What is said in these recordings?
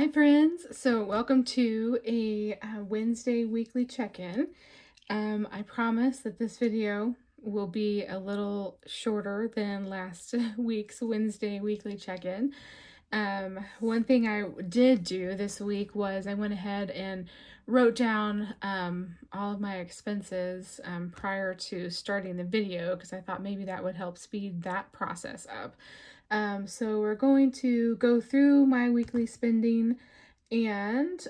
Hi friends, so welcome to a Wednesday weekly check-in. I promise that this video will be a little shorter than last week's Wednesday weekly check-in. One thing I did do this week was I went ahead and wrote down all of my expenses prior to starting the video because I thought maybe that would help speed that process up. So we're going to go through my weekly spending and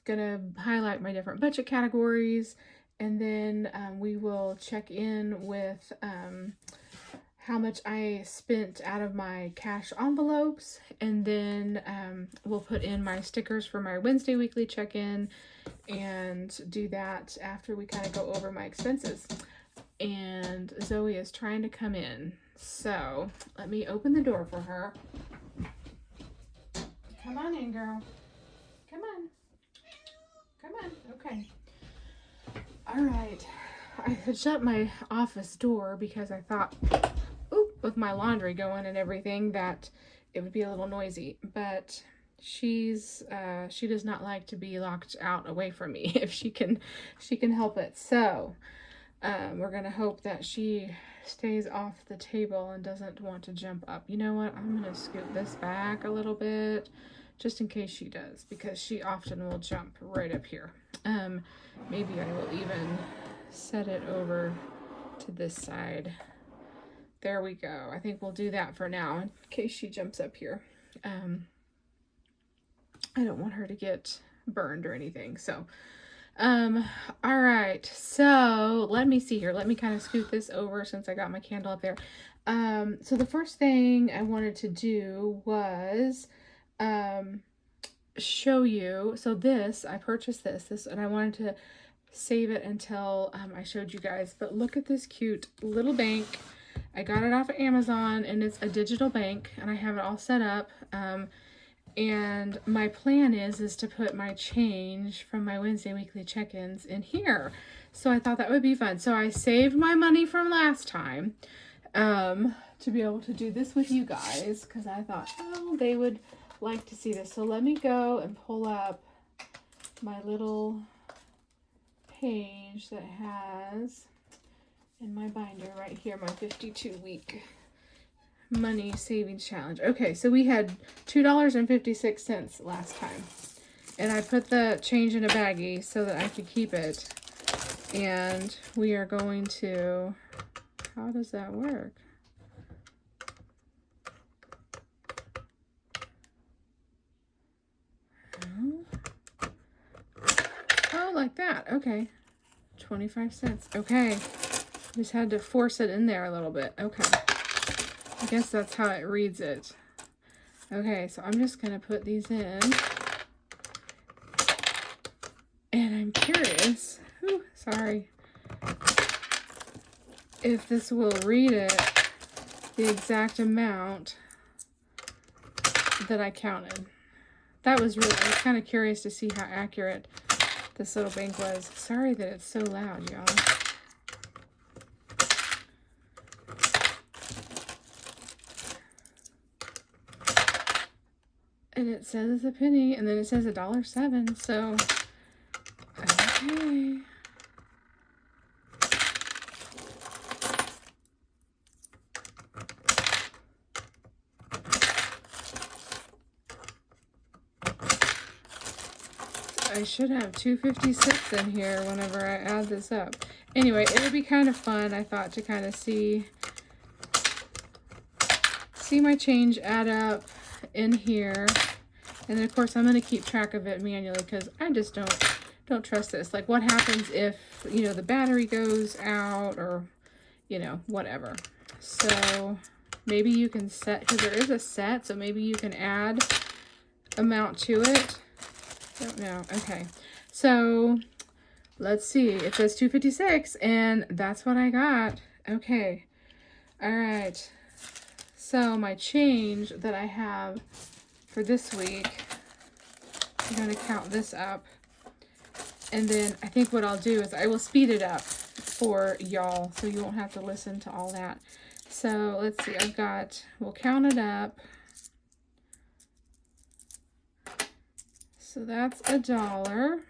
gonna highlight my different budget categories, and then we will check in with how much I spent out of my cash envelopes, and then we'll put in my stickers for my Wednesday weekly check-in and do that after we kind of go over my expenses. And Zoe is trying to come in, so let me open the door for her. Come on in, girl. Come on. Come on. Okay. All right. I had shut my office door because I thought, with my laundry going and everything, that it would be a little noisy. But she does not like to be locked out away from me if she can help it. So we're gonna hope that she stays off the table and doesn't want to jump up. You know what? I'm gonna scoot this back a little bit just in case she does, because she often will jump right up here. Maybe I will even set it over to this side. There we go. I think we'll do that for now in case she jumps up here. I don't want her to get burned or anything. So, all right. So let me see here. Let me kind of scoot this over since I got my candle up there. So the first thing I wanted to do was show you. So I purchased this, and I wanted to save it until I showed you guys. But look at this cute little bank. I got it off of Amazon, and it's a digital bank, and I have it all set up. And my plan is to put my change from my Wednesday weekly check-ins in here. So I thought that would be fun. So I saved my money from last time to be able to do this with you guys, because I thought, oh, they would like to see this. So let me go and pull up my little page that has in my binder right here, my 52-week money savings challenge. Okay, so we had $2.56 last time, and I put the change in a baggie so that I could keep it. And we are going to, how does that work? Oh, like that. Okay, 25 cents. Okay, just had to force it in there a little bit. Okay, I guess that's how it reads it. Okay, so I'm just gonna put these in, and I'm curious, sorry, if this will read it the exact amount that I counted. I was kind of curious to see how accurate this little bank was. Sorry that it's so loud, y'all. And it says a penny, and then it says $1.07, so, okay. I should have $2.56 in here whenever I add this up. Anyway, it would be kind of fun, I thought, to kind of see my change add up in here. And then of course I'm going to keep track of it manually because I just don't trust this. Like, what happens if, the battery goes out, or, whatever. So maybe you can set, because there is a set, so maybe you can add amount to it. Don't know. Okay, so let's see. It says $2.56, and that's what I got. Okay, all right. So my change that I have for this week, I'm going to count this up, and then I think what I'll do is I will speed it up for y'all so you won't have to listen to all that. So let's see, we'll count it up. So that's $1.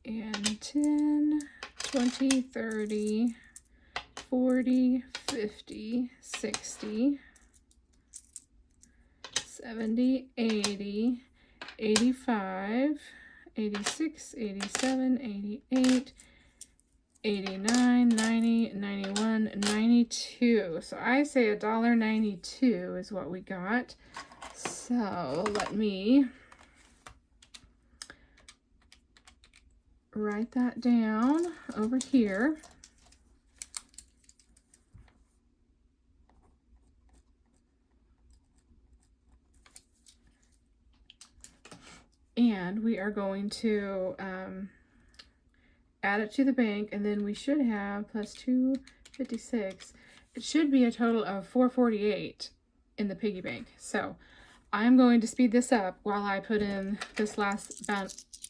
And 10, 20, 30, 40, 50, 60, 70, 80, 85, 86, 87, 88, 89, 90, 91, 92. So I say $1.92 is what we got. So let me write that down over here. And we are going to add it to the bank, and then we should have plus 256. It should be a total of 448 in the piggy bank. So I'm going to speed this up while I put in this last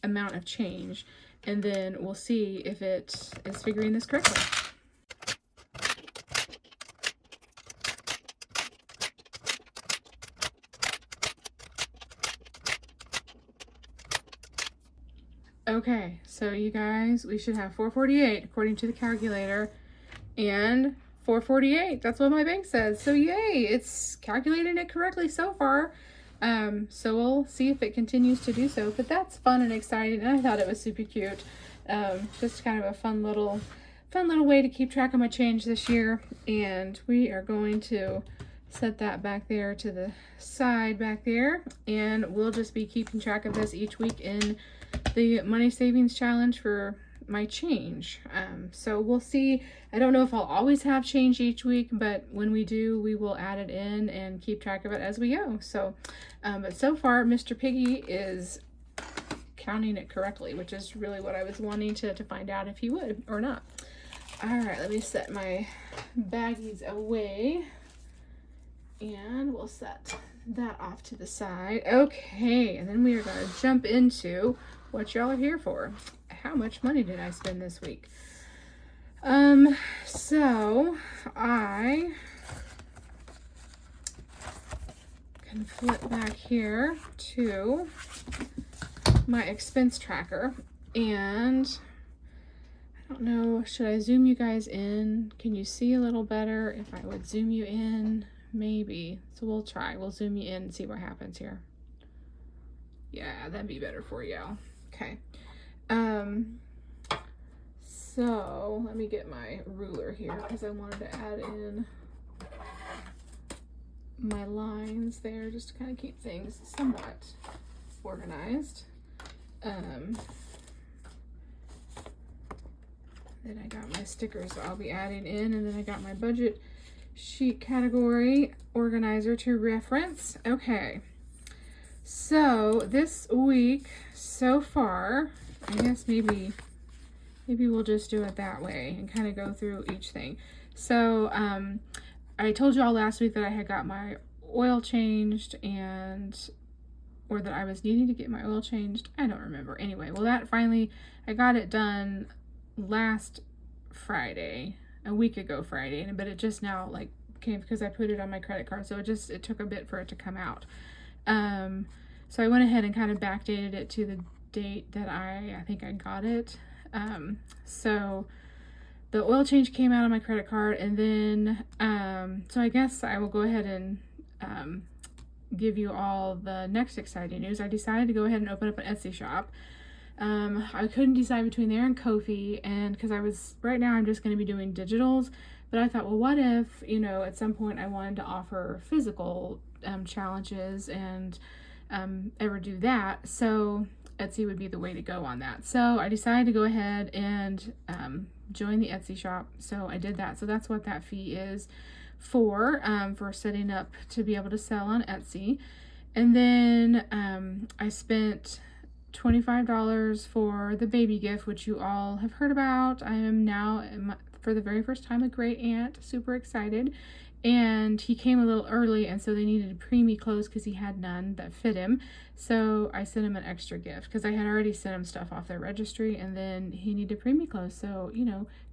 amount of change, and then we'll see if it is figuring this correctly. Okay, so you guys, we should have 448 according to the calculator, and 448, that's what my bank says. So yay, it's calculated it correctly so far. So we'll see if it continues to do so, but that's fun and exciting, and I thought it was super cute. Just kind of a fun little way to keep track of my change this year. And we are going to set that back there to the side back there, and we'll just be keeping track of this each week in the money savings challenge for my change. So we'll see. I don't know if I'll always have change each week, but when we do, we will add it in and keep track of it as we go. So but so far Mr. Piggy is counting it correctly, which is really what I was wanting to find out if he would or not. All right, let me set my baggies away, and we'll set that off to the side. Okay, and then we are going to jump into what y'all are here for. How much money did I spend this week? So I can flip back here to my expense tracker, and I don't know, should I zoom you guys in? Can you see a little better if I would zoom you in? Maybe. So we'll try. We'll zoom you in and see what happens here. Yeah, that'd be better for y'all. Okay. So let me get my ruler here because I wanted to add in my lines there just to kind of keep things somewhat organized. Then I got my stickers I'll be adding in, and then I got my budget sheet category organizer to reference. Okay, so this week so far, I guess maybe we'll just do it that way and kind of go through each thing. So I told you all last week that I had got my oil changed, or that I was needing to get my oil changed. I don't remember. Anyway, well, that finally, I got it done last Friday, a week ago Friday, but it just now like came because I put it on my credit card, so it took a bit for it to come out. So I went ahead and kind of backdated it to the date that I think I got it. So the oil change came out on my credit card, and then so I guess I will go ahead and give you all the next exciting news. I decided to go ahead and open up an Etsy shop. I couldn't decide between there and Ko-fi, and because right now I'm just going to be doing digitals, but I thought, well, what if, at some point I wanted to offer physical challenges and ever do that, so Etsy would be the way to go on that. So I decided to go ahead and join the Etsy shop, so I did that. So that's what that fee is for setting up to be able to sell on Etsy. And then I spent $25 for the baby gift, which you all have heard about. I am now, for the very first time, a great aunt, super excited. And he came a little early, and so they needed preemie clothes because he had none that fit him. So I sent him an extra gift because I had already sent him stuff off their registry, and then he needed preemie clothes. So,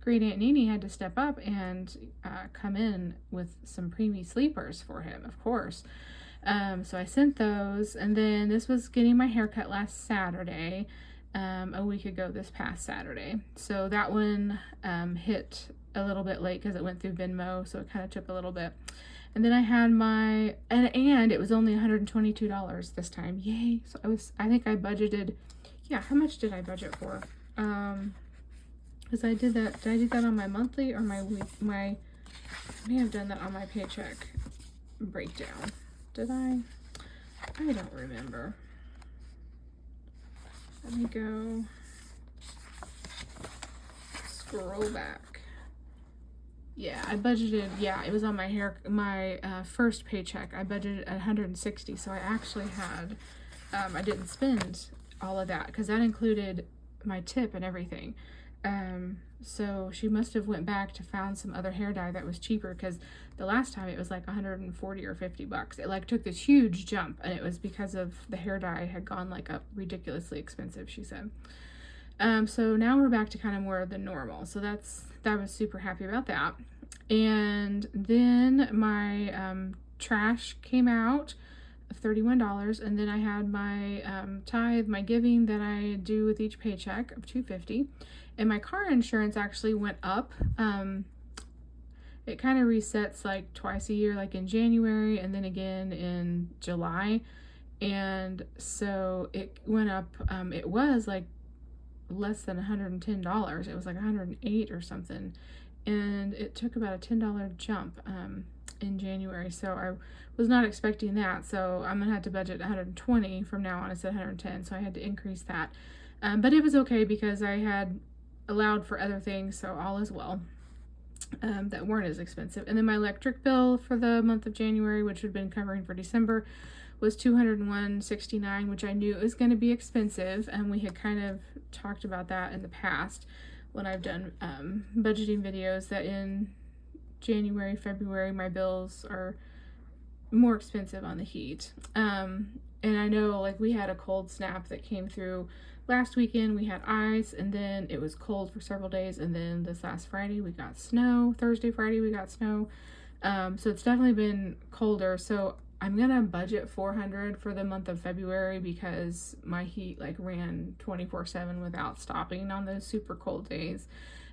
great Aunt Nene had to step up and come in with some preemie sleepers for him, of course. So I sent those, and then this was getting my haircut last Saturday, a week ago this past Saturday. So that one hit a little bit late because it went through Venmo, so it kind of took a little bit. And then I had my, and it was only $122 this time. Yay. So I think I budgeted, yeah, how much did I budget for? Because I do that on my monthly or my week, I may have done that on my paycheck breakdown. Did I? I don't remember. Let me go scroll back. Yeah, I budgeted, yeah, it was on my first paycheck. I budgeted at 160, so I actually had, I didn't spend all of that because that included my tip and everything. So she must have went back to found some other hair dye that was cheaper, because the last time it was like 140 or 50 bucks. It like took this huge jump, and it was because of the hair dye had gone like up ridiculously expensive, she said. So now we're back to kind of more than normal. So that was super happy about that. And then my trash came out of $31, and then I had my tithe, my giving that I do with each paycheck of $250. And my car insurance actually went up. It kind of resets like twice a year, like in January and then again in July. And so it went up. It was like less than $110. It was like $108 or something. And it took about a $10 jump in January. So I was not expecting that. So I'm gonna have to budget $120 from now on. It's at $110. So I had to increase that. But it was okay because I had allowed for other things, so all is well, that weren't as expensive. And then my electric bill for the month of January, which had been covering for December, was $201.69, which I knew it was going to be expensive, and we had kind of talked about that in the past when I've done budgeting videos, that in January, February, my bills are more expensive on the heat. And I know, like, we had a cold snap that came through last weekend. We had ice, and then it was cold for several days, and then this last Friday we got snow. Thursday, Friday we got snow. So it's definitely been colder. So I'm gonna budget $400 for the month of February, because my heat like ran 24/7 without stopping on those super cold days.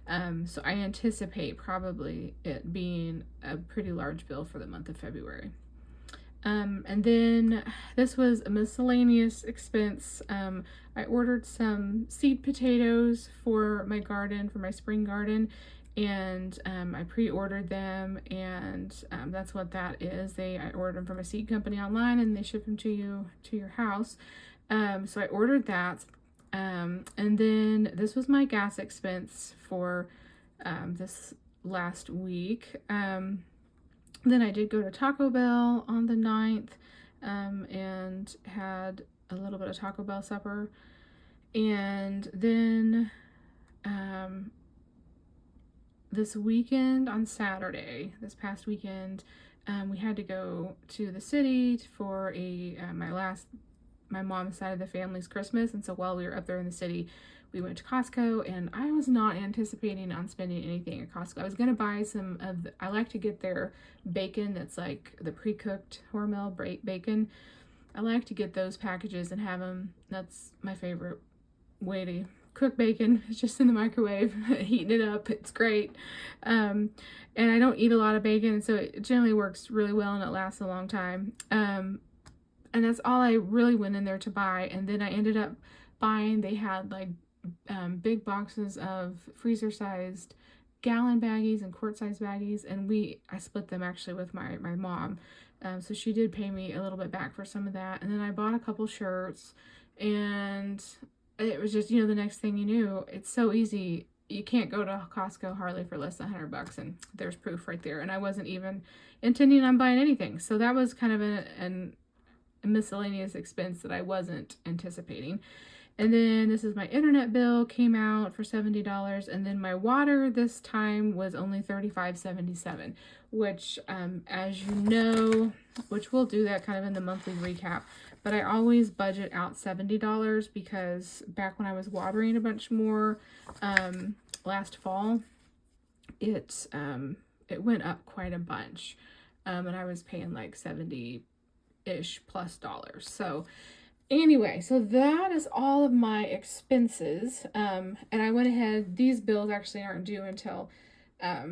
So I anticipate probably it being a pretty large bill for the month of February. And then this was a miscellaneous expense. I ordered some seed potatoes for my garden, for my spring garden, and I pre-ordered them, and that's what that is. I ordered them from a seed company online, and they ship them to you, to your house. So I ordered that. And then this was my gas expense for this last week. Then I did go to Taco Bell on the 9th, and had a little bit of Taco Bell supper. And then this weekend on Saturday, this past weekend, we had to go to the city for my mom's side of the family's Christmas. And so while we were up there in the city, we went to Costco, and I was not anticipating on spending anything at Costco. I was going to buy some of I like to get their bacon that's like the pre-cooked Hormel bacon. I like to get those packages and have them. That's my favorite way to cook bacon. It's just in the microwave, heating it up. It's great. And I don't eat a lot of bacon, so it generally works really well, and it lasts a long time. And that's all I really went in there to buy. And then I ended up buying, they had like big boxes of freezer-sized gallon baggies and quart-sized baggies, and I split them actually with my mom. So she did pay me a little bit back for some of that. And then I bought a couple shirts, and it was just, the next thing you knew, it's so easy. You can't go to Costco hardly for less than $100, and there's proof right there. And I wasn't even intending on buying anything. So that was kind of a miscellaneous expense that I wasn't anticipating. And then this is my internet bill, came out for $70, and then my water this time was only $35.77, which, as you know, which we'll do that kind of in the monthly recap, but I always budget out $70, because back when I was watering a bunch more last fall, it went up quite a bunch, and I was paying like $70 $100-ish plus dollars. So anyway, so that is all of my expenses. And I went ahead, these bills actually aren't due until a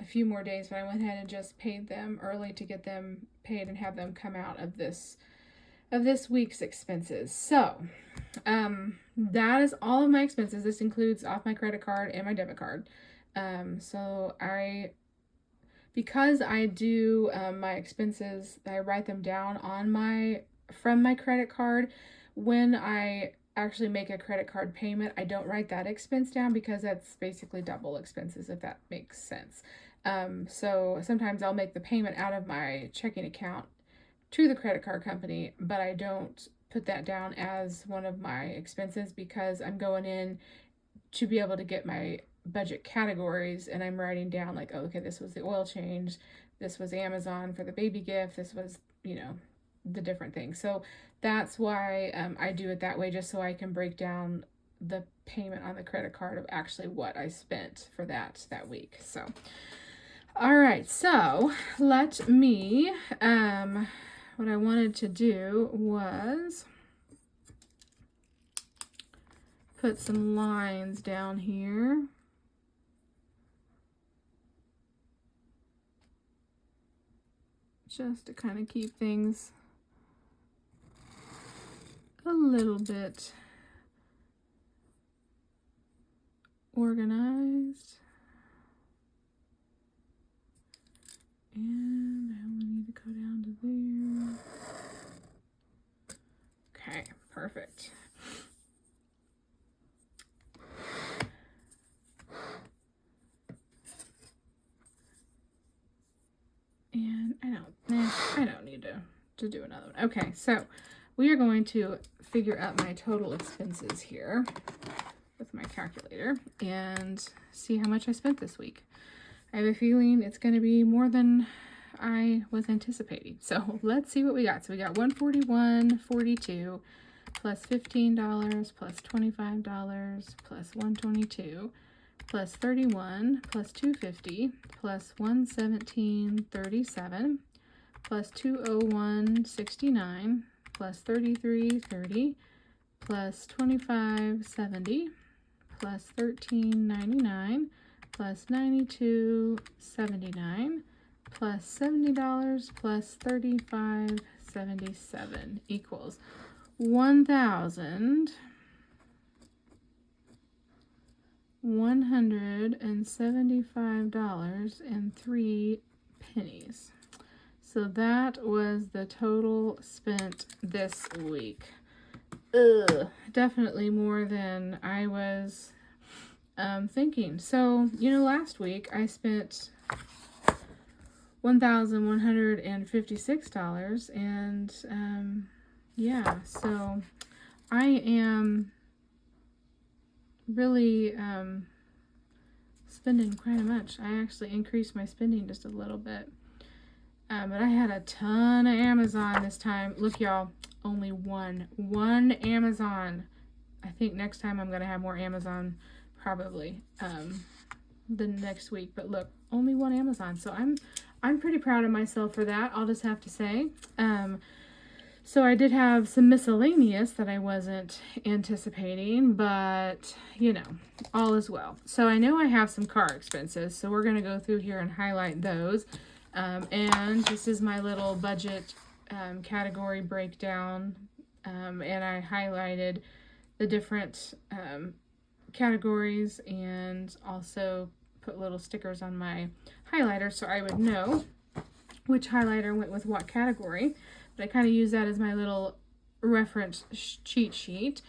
few more days, but I went ahead and just paid them early to get them paid and have them come out of this week's expenses. So that is all of my expenses. This includes off my credit card and my debit card. So because I do my expenses, I write them down on from my credit card. When I actually make a credit card payment, I don't write that expense down because that's basically double expenses, if that makes sense. So sometimes I'll make the payment out of my checking account to the credit card company, but I don't put that down as one of my expenses because I'm going in to be able to get my budget categories, and I'm writing down like, oh, okay, this was the oil change, this was Amazon for the baby gift, this was, the different things. So that's why I do it that way, just so I can break down the payment on the credit card of actually what I spent for that week. So all right, so let me what I wanted to do was put some lines down here. Just to kind of keep things a little bit organized. And I only need to go down to there. Okay, perfect. And I don't need to do another one. Okay, so we are going to figure out my total expenses here with my calculator and see how much I spent this week. I have a feeling it's going to be more than I was anticipating. So let's see what we got. So we got $141.42 plus $15 plus $25 plus $122 plus $31 plus $250 plus $117.37 plus $201.69 plus $33.30 plus $25.70 plus $13.99 plus $92.79 plus $70 plus $35.77 equals $1,175.03. So that was the total spent this week. Definitely more than I was thinking. So, last week I spent $1,156 and yeah, so I am really spending quite a much. I actually increased my spending just a little bit. But I had a ton of Amazon this time. Look, y'all, only one Amazon. I think next time I'm going to have more Amazon probably the next week. But look, only one Amazon. So I'm pretty proud of myself for that. I'll just have to say. So I did have some miscellaneous that I wasn't anticipating, but all is well. So I know I have some car expenses, so we're going to go through here and highlight those. And this is my little budget category breakdown, and I highlighted the different categories and also put little stickers on my highlighter so I would know which highlighter went with what category. But I kind of use that as my little reference cheat sheet.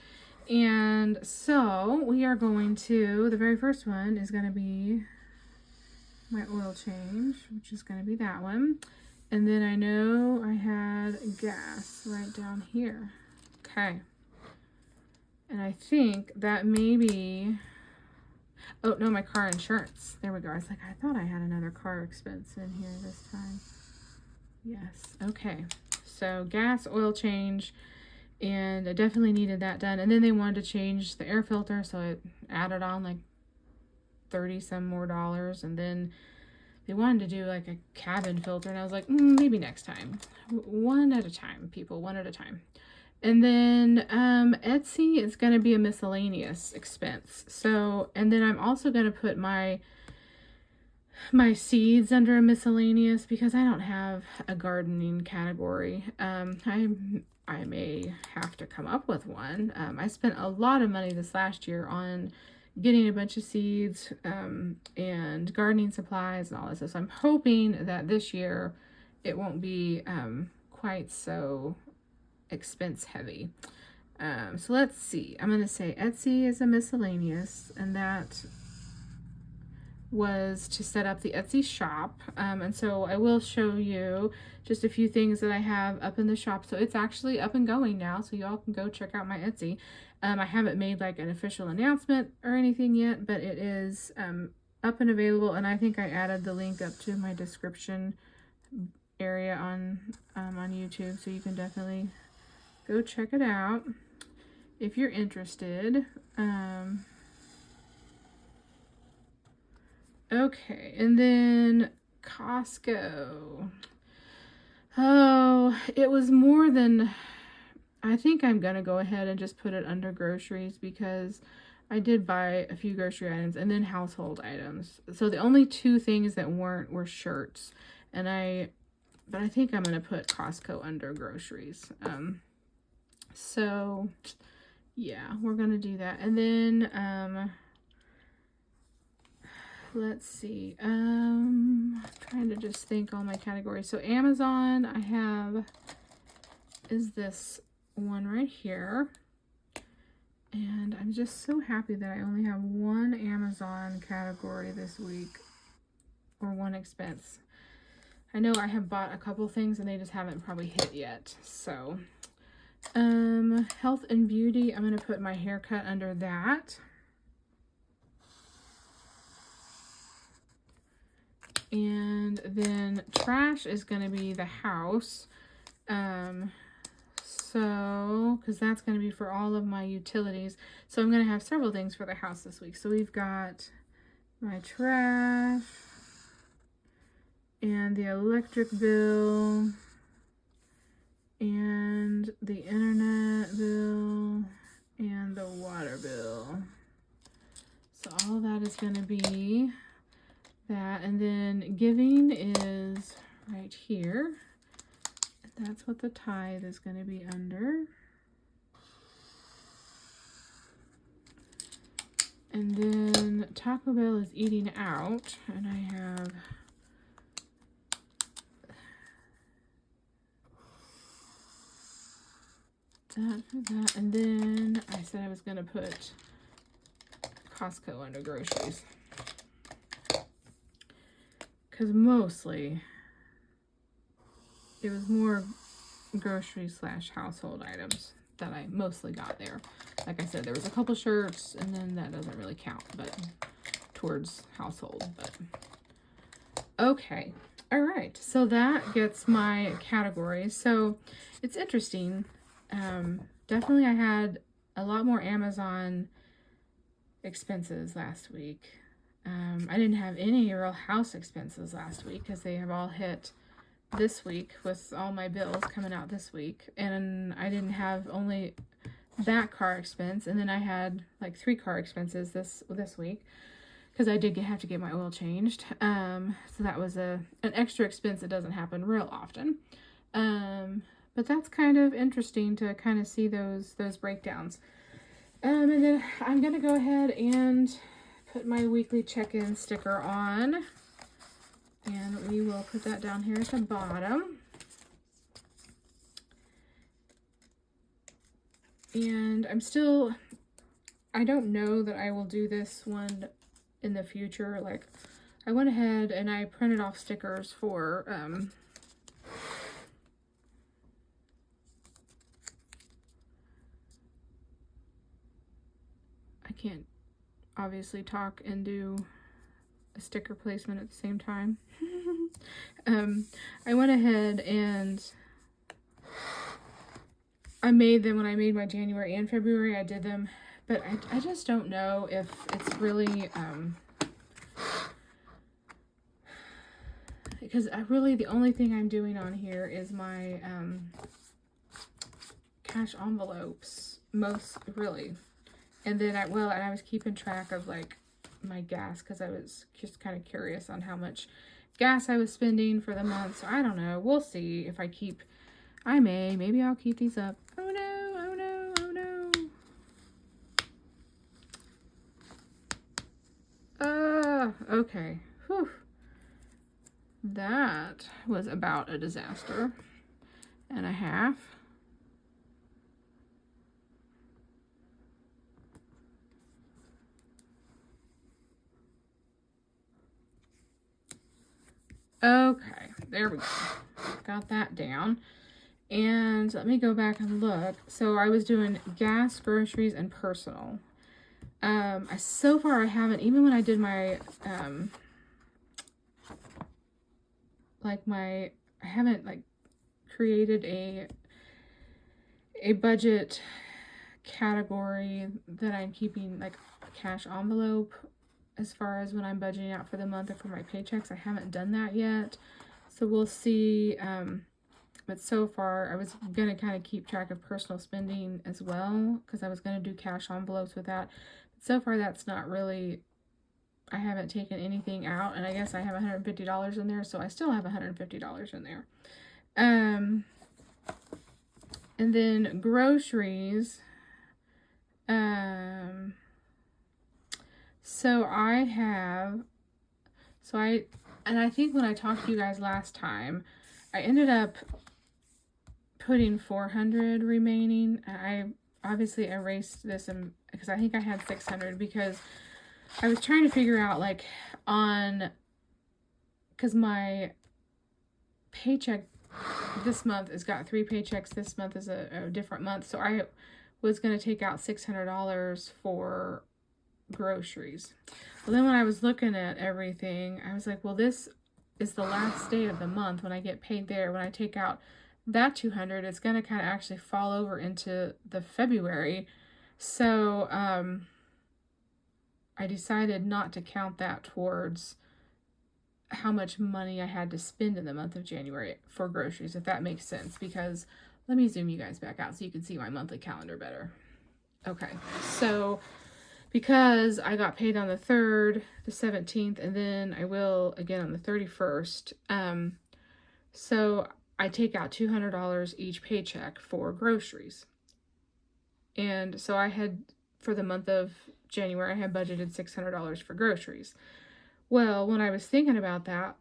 And so we are going to, the very first one is going to be my oil change, which is going to be that one. And then I know I had gas right down here. Okay. And I think that may be, oh no, my car insurance. There we go. I was like, I thought I had another car expense in here this time. Yes. Okay. So gas, oil change, and I definitely needed that done. And then they wanted to change the air filter, so it added on like $30 some more. And then they wanted to do like a cabin filter, and I was like, maybe next time. One at a time, people, one at a time. And then Etsy is going to be a miscellaneous expense. So, and then I'm also going to put my seeds under a miscellaneous because I don't have a gardening category. I may have to come up with one. I spent a lot of money this last year on getting a bunch of seeds and gardening supplies and all this. So I'm hoping that this year it won't be quite so expense heavy. So let's see. I'm going to say Etsy is a miscellaneous, and that was to set up the Etsy shop. And so I will show you just a few things that I have up in the shop. So it's actually up and going now, so y'all can go check out my Etsy. I haven't made like an official announcement or anything yet, but it is up and available, and I think I added the link up to my description area on YouTube, so you can definitely go check it out if you're interested. Okay, and then Costco. Oh, it was more than... I think I'm going to go ahead and just put it under groceries because I did buy a few grocery items and then household items. So the only two things that weren't were shirts. But I think I'm going to put Costco under groceries. So yeah, we're going to do that. And then, let's see, trying to just think all my categories. So Amazon, I have, is this one right here. And I'm just so happy that I only have one Amazon category this week, or one expense. I know I have bought a couple things and they just haven't probably hit yet. So, health and beauty, I'm going to put my haircut under that. And then trash is going to be the house. So, because that's going to be for all of my utilities. So I'm going to have several things for the house this week. So we've got my trash and the electric bill and the internet bill and the water bill. So all that is going to be that. And then giving is right here. That's what the tithe is going to be under. And then Taco Bell is eating out, and I have that for that. And then I said I was going to put Costco under groceries, because mostly it was more groceries / household items that I mostly got there. Like I said, there was a couple shirts, and then that doesn't really count, but towards household. But okay, all right. So that gets my categories. So it's interesting. Definitely, I had a lot more Amazon expenses last week. I didn't have any real house expenses last week because they have all hit this week with all my bills coming out this week, and I didn't have only that car expense, and then I had like 3 car expenses this week because I did have to get my oil changed. So that was an extra expense that doesn't happen real often. But that's kind of interesting to kind of see those breakdowns. And then I'm gonna go ahead and put my weekly check-in sticker on. And we will put that down here at the bottom. And I don't know that I will do this one in the future. Like, I went ahead and I printed off stickers for, I can't obviously talk and do a sticker placement at the same time. I went ahead and I made them when I made my January and February. I did them, but I just don't know if it's really because I really, the only thing I'm doing on here is my cash envelopes, most really. And then and I was keeping track of like my gas because I was just kind of curious on how much gas I was spending for the month. So I don't know. We'll see if maybe I'll keep these up. Oh no, oh no, oh no. Okay. Whew. That was about a disaster and a half. Okay, there we go. Got that down. And let me go back and look. So I was doing gas, groceries, and personal. So far I haven't, even when I did my, I haven't like created a budget category that I'm keeping like a cash envelope as far as when I'm budgeting out for the month or for my paychecks. I haven't done that yet. So we'll see. But so far, I was going to kind of keep track of personal spending as well, because I was going to do cash envelopes with that. But so far, that's not really, I haven't taken anything out, and I guess I have $150 in there, so I still have $150 in there. And then groceries. I think when I talked to you guys last time, I ended up putting 400 remaining. I obviously erased this because I think I had 600 because I was trying to figure out because my paycheck this month has got 3 paychecks. This month is a different month. So I was going to take out $600 for groceries. Well, then when I was looking at everything, I was like, well, this is the last day of the month when I get paid there. When I take out that 200, it's going to kind of actually fall over into the February. So I decided not to count that towards how much money I had to spend in the month of January for groceries, if that makes sense, because let me zoom you guys back out so you can see my monthly calendar better. Okay, so because I got paid on the 3rd, the 17th, and then I will again on the 31st, so I take out $200 each paycheck for groceries. And so I had, for the month of January, I had budgeted $600 for groceries. Well, when I was thinking about that,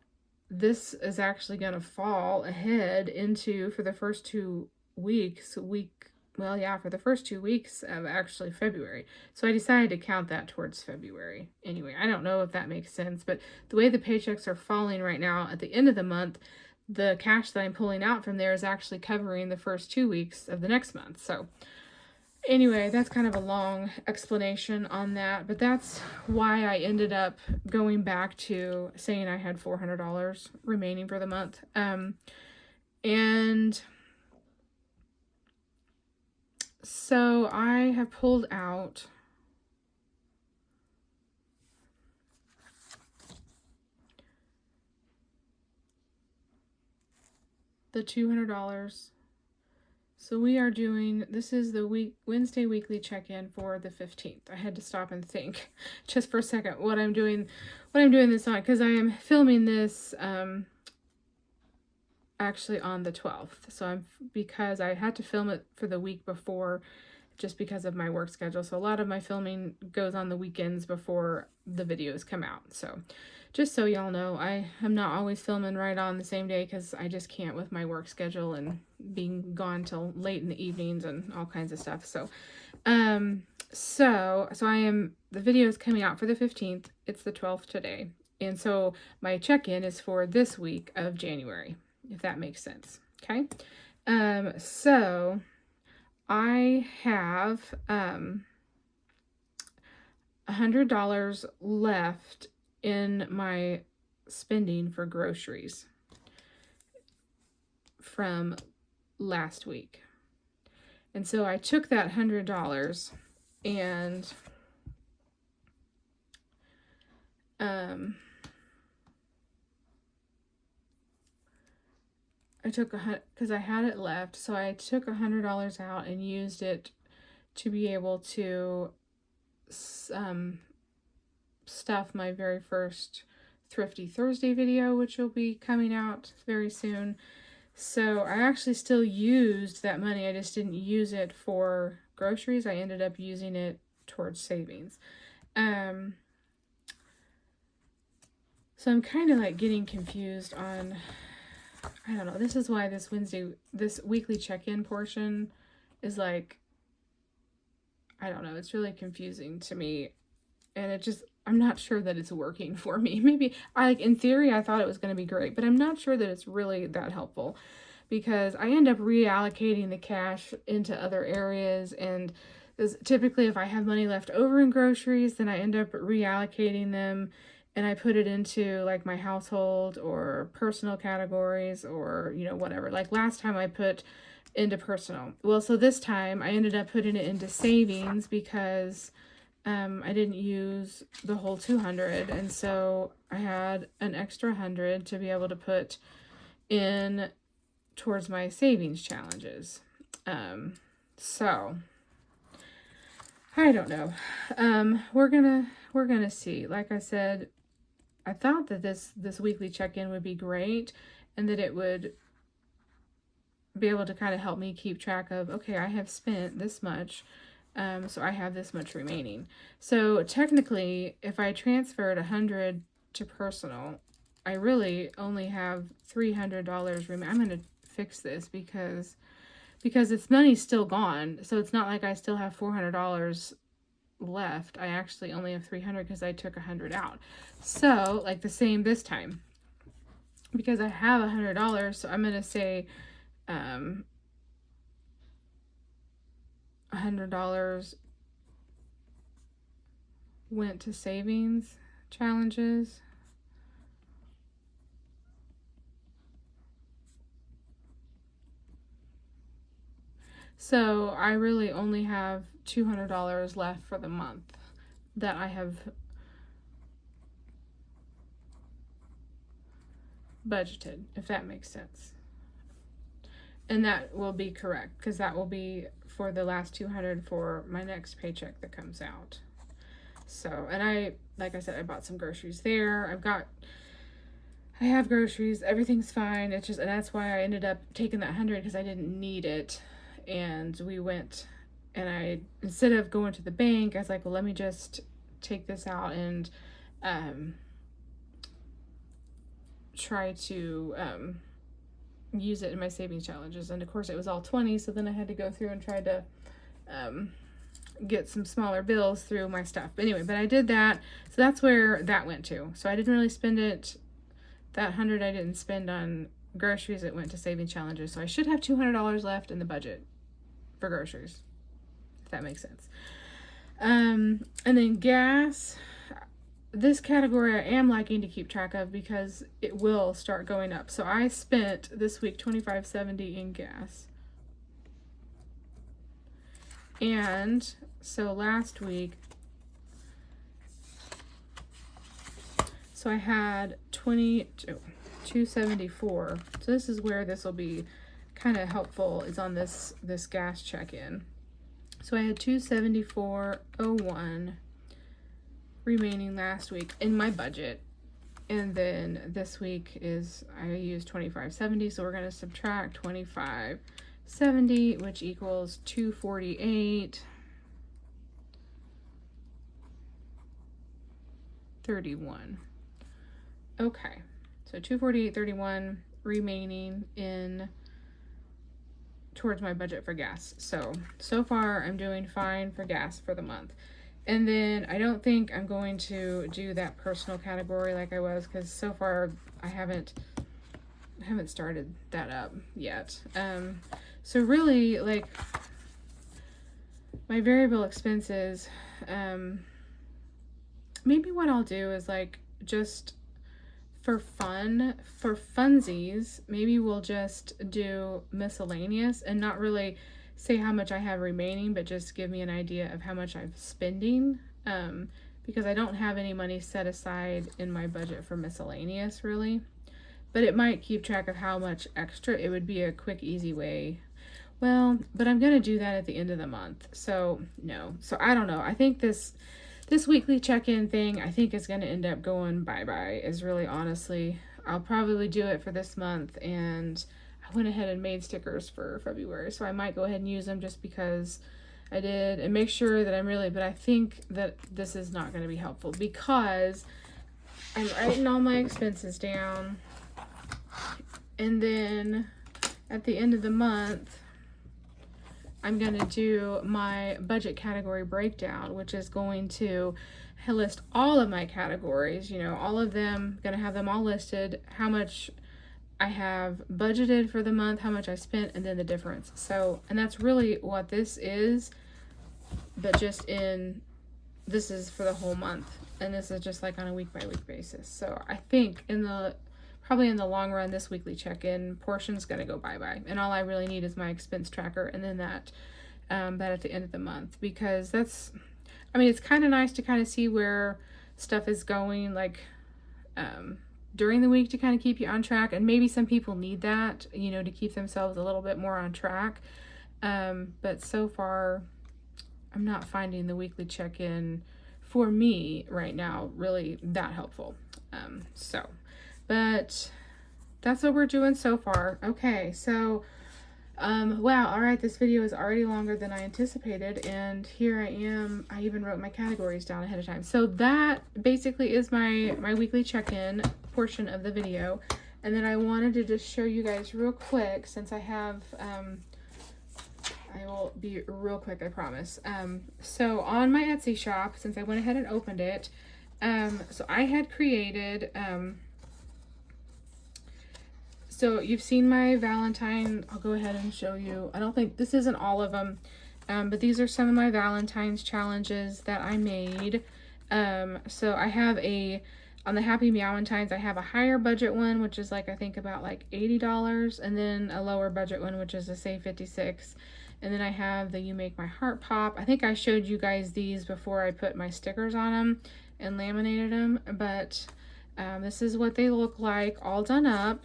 this is actually going to fall ahead into, for the first 2 weeks, for the first 2 weeks of actually February. So I decided to count that towards February. Anyway, I don't know if that makes sense, but the way the paychecks are falling right now at the end of the month, the cash that I'm pulling out from there is actually covering the first 2 weeks of the next month. So anyway, that's kind of a long explanation on that, but that's why I ended up going back to saying I had $400 remaining for the month. And so I have pulled out the $200. So we are doing, this is the Wednesday weekly check-in for the 15th. I had to stop and think just for a second what I'm doing this on, because I am filming this actually on the 12th. So because I had to film it for the week before just because of my work schedule. So a lot of my filming goes on the weekends before the videos come out. So just so y'all know, I am not always filming right on the same day because I just can't with my work schedule and being gone till late in the evenings and all kinds of stuff. So, the video is coming out for the 15th. It's the 12th today. And so my check-in is for this week of January, if that makes sense. Okay. So I have, $100 left in my spending for groceries from last week. And so I took that $100 and I took because I had it left, so I took $100 out and used it to be able to stuff my very first Thrifty Thursday video, which will be coming out very soon. So I actually still used that money. I just didn't use it for groceries. I ended up using it towards savings. So I'm kind of like getting confused on, I don't know. This is why this weekly check-in portion is like, I don't know. It's really confusing to me. And I'm not sure that it's working for me. Maybe, in theory, I thought it was going to be great, but I'm not sure that it's really that helpful because I end up reallocating the cash into other areas. And typically, if I have money left over in groceries, then I end up reallocating them and I put it into like my household or personal categories or, whatever. Like last time I put into personal. Well, so this time I ended up putting it into savings because I didn't use the whole 200, and so I had an extra 100 to be able to put in towards my savings challenges. So I don't know. We're gonna see. Like I said, I thought that this weekly check-in would be great, and that it would be able to kind of help me keep track of, okay, I have spent this much. So I have this much remaining. So technically, if I transferred 100 to personal, I really only have $300 remaining. I'm going to fix this because its money's still gone. So it's not like I still have $400 left. I actually only have 300 because I took 100 out. So like the same this time, because I have $100. So I'm going to say, $100 went to savings challenges. So I really only have $200 left for the month that I have budgeted, if that makes sense. And that will be correct because that will be for the last 200 for my next paycheck that comes out. So, and like I said, I bought some groceries there. I have groceries. Everything's fine. And that's why I ended up taking that 100 because I didn't need it. And we went, and instead of going to the bank, I was like, well, let me just take this out and try to use it in my savings challenges. And of course it was all 20, so then I had to go through and try to get some smaller bills through my stuff. But anyway, but I did that, so that's where that went to. So I didn't really spend it. That 100 I didn't spend on groceries. It went to saving challenges. So I should have $200 left in the budget for groceries, if that makes sense. And then gas, this category I am liking to keep track of because it will start going up. So I spent this week $25.70 in gas. And so last week, so I had $274. So this is where this will be kind of helpful, is on this gas check-in. So I had $274.01 remaining last week in my budget, and then this week I used $25.70, so we're going to subtract $25.70, which equals $248.31. Okay, so $248.31 remaining in towards my budget for gas. So far I'm doing fine for gas for the month. And then I don't think I'm going to do that personal category like I was, because so far I haven't started that up yet. So really, like, my variable expenses, maybe what I'll do is, like, just for funsies, maybe we'll just do miscellaneous and not really say how much I have remaining, but just give me an idea of how much I'm spending, because I don't have any money set aside in my budget for miscellaneous, really. but it might keep track of how much extra. It would be a quick, easy way. Well, but I'm going to do that at the end of the month. So, no. So, I don't know. I think this weekly check-in thing, I think is going to end up going bye-bye, is really honestly. I'll probably do it for this month, and I went ahead and made stickers for February, so I might go ahead and use them just because I did, and make sure that but I think that this is not going to be helpful because I'm writing all my expenses down, and then at the end of the month, I'm going to do my budget category breakdown, which is going to list all of my categories, you know, all of them, going to have them all listed, how much I have budgeted for the month, how much I spent, and then the difference. So, and that's really what this is, but this is for the whole month, and this is just like on a week by week basis. So I think probably in the long run, this weekly check-in portion is going to go bye-bye, and all I really need is my expense tracker, and then that at the end of the month, because it's kind of nice to kind of see where stuff is going, like, during the week, to kind of keep you on track. And maybe some people need that, you know, to keep themselves a little bit more on track. But so far, I'm not finding the weekly check-in for me right now really that helpful. But that's what we're doing so far. Okay, so, wow, all right, this video is already longer than I anticipated, and here I am. I even wrote my categories down ahead of time. So that basically is my weekly check-in portion of the video. And then I wanted to just show you guys real quick, since I have, I will be real quick, I promise. So on my Etsy shop, since I went ahead and opened it, so I had created, so you've seen my Valentine. I'll go ahead and show you. I don't think, this isn't all of them, but these are some of my Valentine's challenges that I made. So I have on the Happy Meowentines, I have a higher budget one, which is like, I think about like $80, and then a lower budget one, which is a Save 56. And then I have the You Make My Heart Pop. I think I showed you guys these before I put my stickers on them and laminated them, but this is what they look like all done up.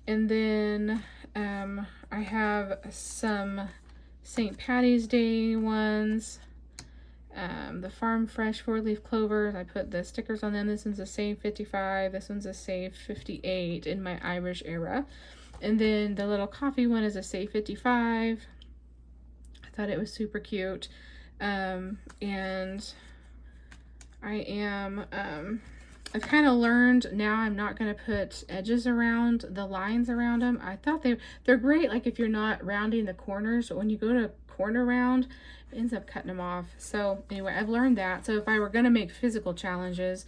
And then I have some St. Patty's Day ones, the Farm Fresh 4-leaf clovers. I put the stickers on them. This one's a Save 55. This one's a Save 58 in my Irish era. And then the little coffee one is a Save 55. I thought it was super cute. And I've kind of learned now I'm not going to put edges around the lines around them. I thought they're great, like if you're not rounding the corners, but when you go to corner round, it ends up cutting them off. So anyway, I've learned that. So if I were going to make physical challenges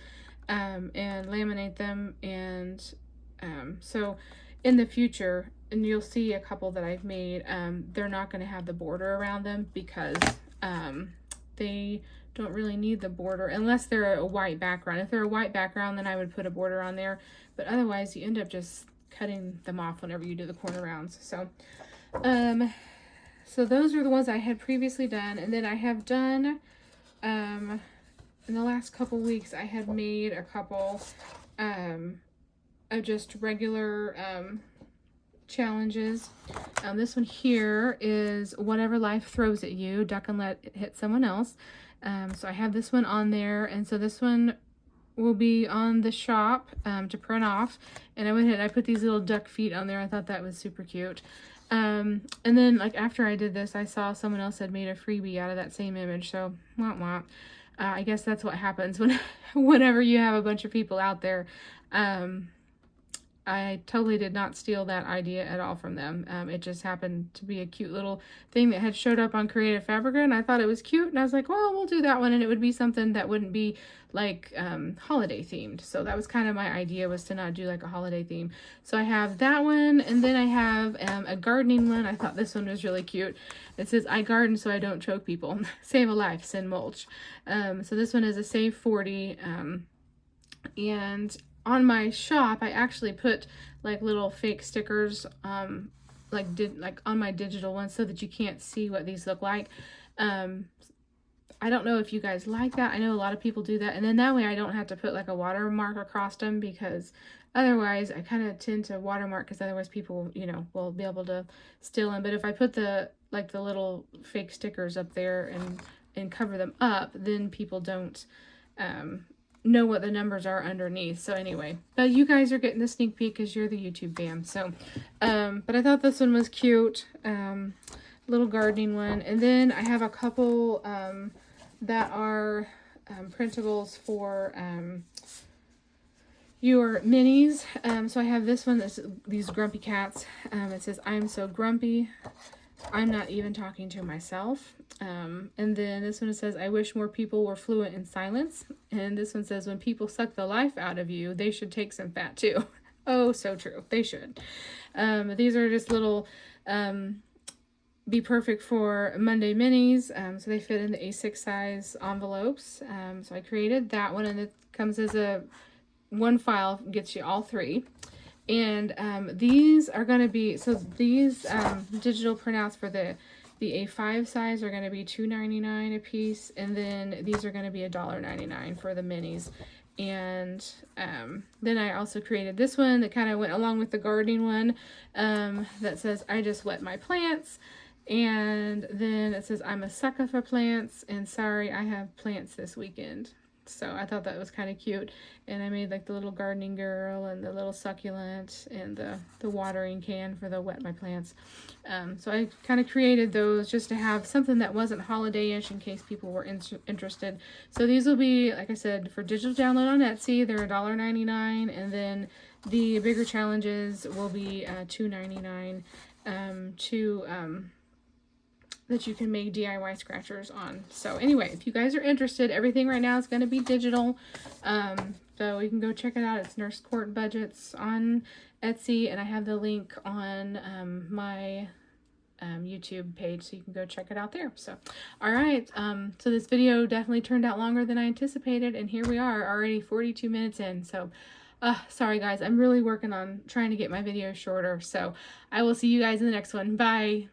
and laminate them, and so in the future, and you'll see a couple that I've made, they're not going to have the border around them because they don't really need the border unless they're a white background. If they're a white background, then I would put a border on there, but otherwise you end up just cutting them off whenever you do the corner rounds. So so those are the ones I had previously done, and then I have done in the last couple weeks I had made a couple of just regular challenges. This one here is Whatever Life Throws at You, Duck and Let It Hit Someone Else. So I have this one on there, and so this one will be on the shop to print off. And I went ahead and I put these little duck feet on there. I thought that was super cute. And then like after I did this, I saw someone else had made a freebie out of that same image. So wah wah. I guess that's what happens whenever you have a bunch of people out there. I totally did not steal that idea at all from them. It just happened to be a cute little thing that had showed up on Creative Fabrica, and I thought it was cute, and I was like, well, we'll do that one, and it would be something that wouldn't be like holiday themed. So that was kind of my idea, was to not do like a holiday theme. So I have that one, and then I have a gardening one. I thought this one was really cute. It says, I garden so I don't choke people. Save a life, send mulch. So this one is a Save 40, and on my shop, I actually put like little fake stickers, like on my digital ones, so that you can't see what these look like. I don't know if you guys like that. I know a lot of people do that. And then that way I don't have to put like a watermark across them, because otherwise I kind of tend to watermark, because otherwise people, you know, will be able to steal them. But if I put the little fake stickers up there and cover them up, then people don't know what the numbers are underneath. So anyway, but you guys are getting the sneak peek because you're the YouTube fam. So, but I thought this one was cute. Little gardening one. And then I have a couple that are printables for your minis. So I have this one that's these grumpy cats. It says, "I'm so grumpy, I'm not even talking to myself." And then this one says, "I wish more people were fluent in silence." And this one says, "When people suck the life out of you, they should take some fat too." Oh, so true. They should. These are just little be perfect for Monday minis. So they fit in the A6 size envelopes. So I created that one, and it comes as a one file, gets you all three. And these are going to be, so these digital printouts for the A5 size are going to be $2.99 a piece, and then these are going to be $1.99 for the minis. And then I also created this one that kind of went along with the gardening one, that says, "I just wet my plants." And then it says, "I'm a sucker for plants, and sorry, I have plants this weekend." So I thought that was kind of cute. And I made like the little gardening girl and the little succulent and the watering can for the wet my plants. So I kind of created those just to have something that wasn't holiday-ish in case people were interested. So these will be, like I said, for digital download on Etsy. They're $1.99. And then the bigger challenges will be $2.99 that you can make DIY scratchers on. So anyway, if you guys are interested, everything right now is going to be digital. So you can go check it out. It's Nurse Court Budgets on Etsy, and I have the link on my YouTube page, so you can go check it out there. So, all right. So this video definitely turned out longer than I anticipated, and here we are already 42 minutes in. So sorry guys, I'm really working on trying to get my videos shorter. So I will see you guys in the next one. Bye.